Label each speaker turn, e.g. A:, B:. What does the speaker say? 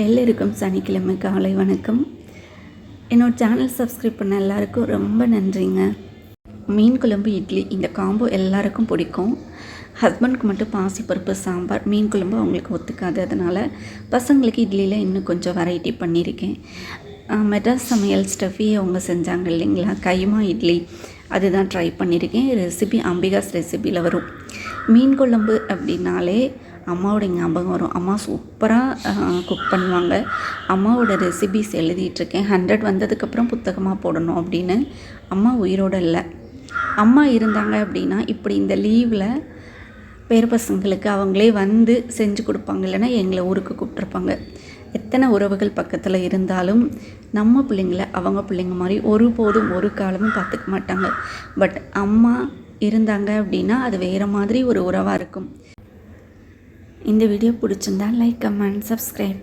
A: எல்லோருக்கும் சனிக்கிழமை காலை வணக்கம். என்னோட சேனல் சப்ஸ்கிரைப் பண்ண எல்லாருக்கும் ரொம்ப நன்றிங்க. மீன் குழம்பு, இட்லி இந்த காம்போ எல்லாருக்கும் பிடிக்கும். ஹஸ்பண்டுக்கு மட்டும் பாசிப்பருப்பு சாம்பார், மீன் குழம்பு அவங்களுக்கு ஒத்துக்காது. அதனால் பசங்களுக்கு இட்லியில் இன்னும் கொஞ்சம் வெரைட்டி பண்ணியிருக்கேன். மெட்ராஸ் சமையல் ஸ்டஃபி அவங்க செஞ்சாங்க இல்லைங்களா, கைமா இட்லி, அதுதான் ட்ரை பண்ணியிருக்கேன். ரெசிபி அம்பிகாஸ் ரெசிபியில் வரும். மீன் குழம்பு அப்படின்னாலே அம்மாவோட ஞாபகம் வரும். அம்மா சூப்பராக குக் பண்ணுவாங்க. அம்மாவோட ரெசிபிஸ் எழுதிட்டுருக்கேன். 100 வந்ததுக்கப்புறம் புத்தகமாக போடணும் அப்படின்னு. அம்மா உயிரோடு இல்லை. அம்மா இருந்தாங்க அப்படின்னா இப்படி இந்த லீவில் பேர பசங்களுக்கு அவங்களே வந்து செஞ்சு கொடுப்பாங்க, இல்லைன்னா எங்களை ஊருக்கு கூப்பிட்ருப்பாங்க. எத்தனை உறவுகள் பக்கத்தில் இருந்தாலும் நம்ம பிள்ளைங்கள அவங்க பிள்ளைங்க மாதிரி ஒருபோதும் ஒரு காலமும் பார்த்துக்க மாட்டாங்க. பட் அம்மா இருந்தாங்க அப்படின்னா அது வேறு மாதிரி ஒரு உறவாக இருக்கும். இந்த வீடியோ பிடிச்சிருந்தா லைக், கமெண்ட், சப்ஸ்கிரைப்.